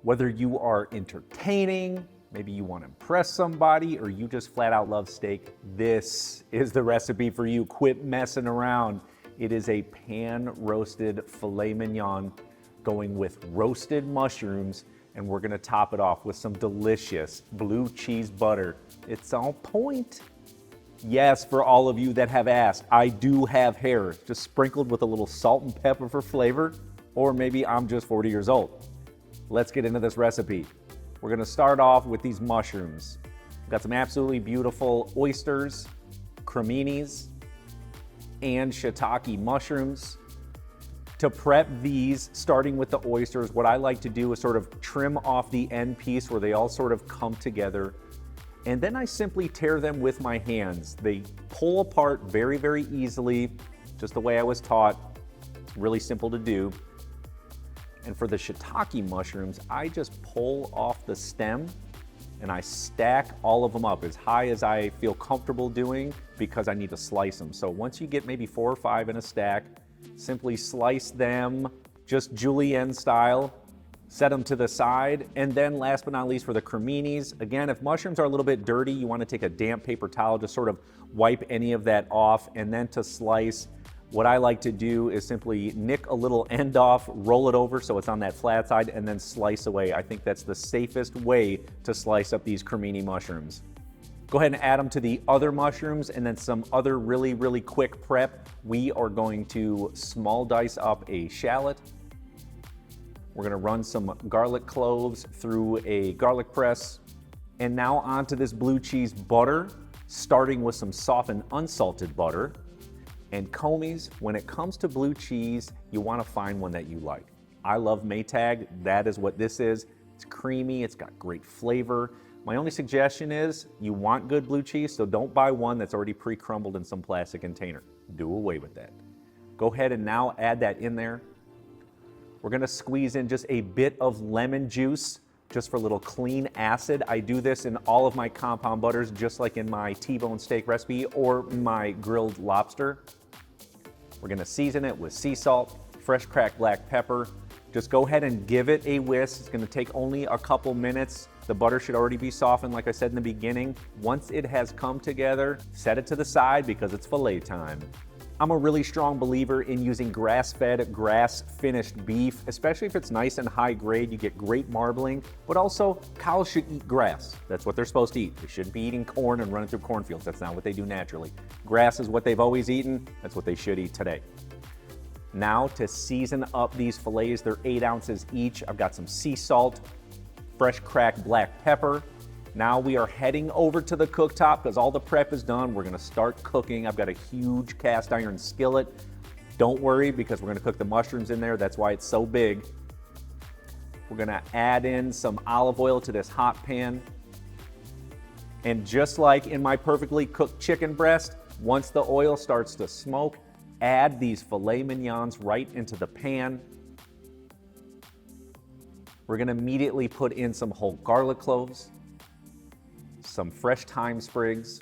Whether you are entertaining, maybe you want to impress somebody, or you just flat out love steak, this is the recipe for you. Quit messing around. It is a pan-roasted filet mignon going with roasted mushrooms, and we're gonna top it off with some delicious blue cheese butter. It's on point. Yes, for all of you that have asked, I do have hair, just sprinkled with a little salt and pepper for flavor, or maybe I'm just 40 years old. Let's get into this recipe. We're gonna start off with these mushrooms. We've got some absolutely beautiful oysters, creminis, and shiitake mushrooms. To prep these, starting with the oysters, what I like to do is sort of trim off the end piece where they all sort of come together. And then I simply tear them with my hands. They pull apart very, very easily, just the way I was taught. It's really simple to do. And for the shiitake mushrooms, I just pull off the stem and I stack all of them up as high as I feel comfortable doing because I need to slice them. So once you get maybe 4 or 5 in a stack, simply slice them just julienne style, set them to the side. And then last but not least for the creminis, again, if mushrooms are a little bit dirty, you want to take a damp paper towel, just sort of wipe any of that off. And then to slice, what I like to do is simply nick a little end off, roll it over so it's on that flat side, and then slice away. I think that's the safest way to slice up these cremini mushrooms. Go ahead and add them to the other mushrooms, and then some other really, really quick prep. We are going to small dice up a shallot. We're gonna run some garlic cloves through a garlic press. And now onto this blue cheese butter, starting with some softened unsalted butter. And commies, when it comes to blue cheese, you wanna find one that you like. I love Maytag, that is what this is. It's creamy, it's got great flavor. My only suggestion is you want good blue cheese, so don't buy one that's already pre-crumbled in some plastic container. Do away with that. Go ahead and now add that in there. We're gonna squeeze in just a bit of lemon juice, just for a little clean acid. I do this in all of my compound butters, just like in my T-bone steak recipe or my grilled lobster. We're gonna season it with sea salt, fresh cracked black pepper. Just go ahead and give it a whisk. It's gonna take only a couple minutes. The butter should already be softened, like I said in the beginning. Once it has come together, set it to the side because it's filet time. I'm a really strong believer in using grass-fed, grass-finished beef, especially if it's nice and high grade. You get great marbling, but also cows should eat grass. That's what they're supposed to eat. They shouldn't be eating corn and running through cornfields. That's not what they do naturally. Grass is what they've always eaten. That's what they should eat today. Now to season up these fillets, they're 8 ounces each. I've got some sea salt, fresh cracked black pepper. Now we are heading over to the cooktop because all the prep is done. We're gonna start cooking. I've got a huge cast iron skillet. Don't worry because we're gonna cook the mushrooms in there. That's why it's so big. We're gonna add in some olive oil to this hot pan. And just like in my perfectly cooked chicken breast, once the oil starts to smoke, add these filet mignons right into the pan. We're gonna immediately put in some whole garlic cloves, some fresh thyme sprigs,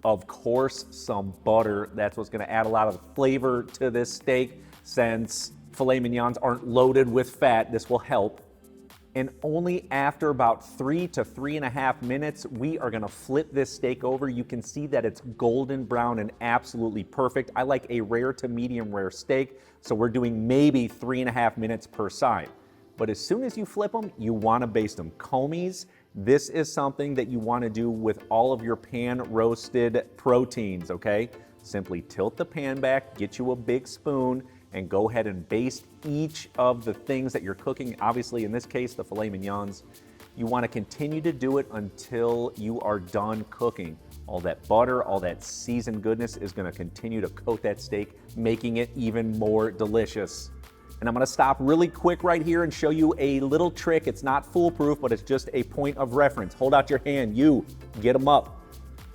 of course some butter. That's what's gonna add a lot of flavor to this steak. Since filet mignons aren't loaded with fat, this will help. And only after about 3 to 3.5 minutes, we are gonna flip this steak over. You can see that it's golden brown and absolutely perfect. I like a rare to medium rare steak, so we're doing maybe 3.5 minutes per side. But as soon as you flip them, you wanna baste them. Commies, this is something that you wanna do with all of your pan roasted proteins, okay? Simply tilt the pan back, get you a big spoon, and go ahead and baste each of the things that you're cooking. Obviously, in this case, the filet mignons. You wanna continue to do it until you are done cooking. All that butter, all that seasoned goodness is gonna continue to coat that steak, making it even more delicious. And I'm gonna stop really quick right here and show you a little trick. It's not foolproof, but it's just a point of reference. Hold out your hand, get them up.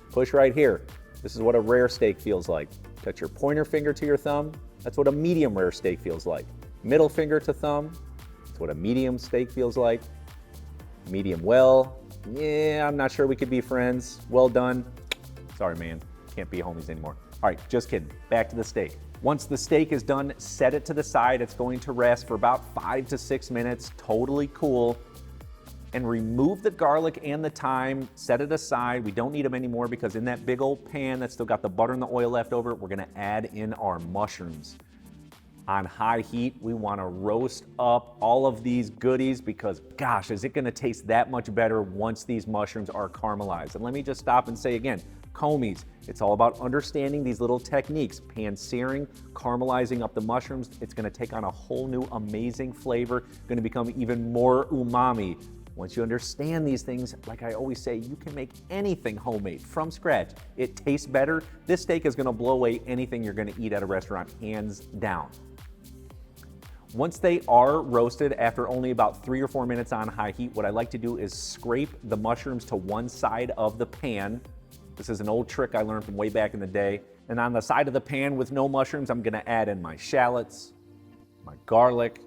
Push right here. This is what a rare steak feels like. Touch your pointer finger to your thumb. That's what a medium rare steak feels like. Middle finger to thumb. That's what a medium steak feels like. Medium well. Yeah, I'm not sure we could be friends. Well done. Sorry, man. Can't be homies anymore. All right, just kidding. Back to the steak. Once the steak is done, set it to the side. It's going to rest for about 5 to 6 minutes, totally cool. And remove the garlic and the thyme, set it aside. We don't need them anymore because in that big old pan that's still got the butter and the oil left over, we're gonna add in our mushrooms. On high heat, we wanna roast up all of these goodies because gosh, is it gonna taste that much better once these mushrooms are caramelized. And let me just stop and say again, Comies, it's all about understanding these little techniques. Pan searing, caramelizing up the mushrooms. It's gonna take on a whole new amazing flavor, gonna become even more umami. Once you understand these things, like I always say, you can make anything homemade from scratch. It tastes better. This steak is gonna blow away anything you're gonna eat at a restaurant, hands down. Once they are roasted, after only about 3 or 4 minutes on high heat, what I like to do is scrape the mushrooms to one side of the pan. This is an old trick I learned from way back in the day. And on the side of the pan with no mushrooms, I'm gonna add in my shallots, my garlic,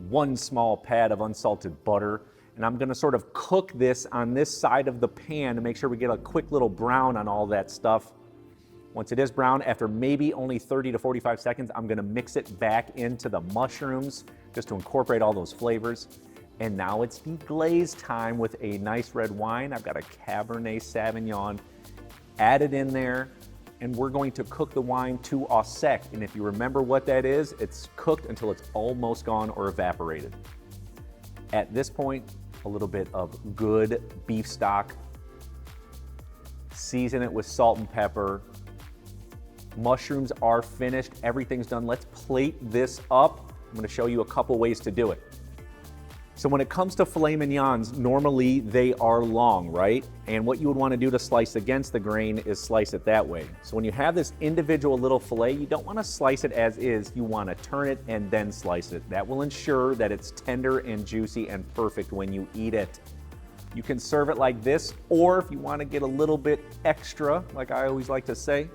1 small pad of unsalted butter, and I'm gonna sort of cook this on this side of the pan to make sure we get a quick little brown on all that stuff. Once it is brown, after maybe only 30 to 45 seconds, I'm gonna mix it back into the mushrooms just to incorporate all those flavors. And now it's deglaze time with a nice red wine. I've got a cabernet sauvignon. Add it in there, and we're going to cook the wine to au sec. And if you remember what that is, it's cooked until it's almost gone or evaporated. At this point, a little bit of good beef stock. Season it with salt and pepper. Mushrooms are finished, everything's done. Let's plate this up. I'm gonna show you a couple ways to do it. So when it comes to filet mignons, normally they are long, right? And what you would wanna do to slice against the grain is slice it that way. So when you have this individual little filet, you don't wanna slice it as is, you wanna turn it and then slice it. That will ensure that it's tender and juicy and perfect when you eat it. You can serve it like this, or if you wanna get a little bit extra, like I always like to say,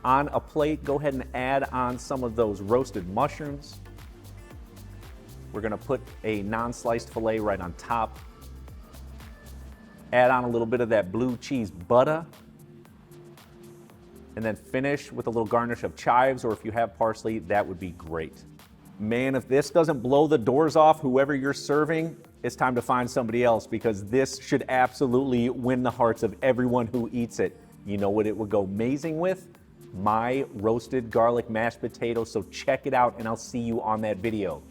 on a plate, go ahead and add on some of those roasted mushrooms. We're gonna put a non-sliced filet right on top. Add on a little bit of that blue cheese butter. And then finish with a little garnish of chives, or if you have parsley, that would be great. Man, if this doesn't blow the doors off whoever you're serving, it's time to find somebody else because this should absolutely win the hearts of everyone who eats it. You know what it would go amazing with? My roasted garlic mashed potatoes, so check it out and I'll see you on that video.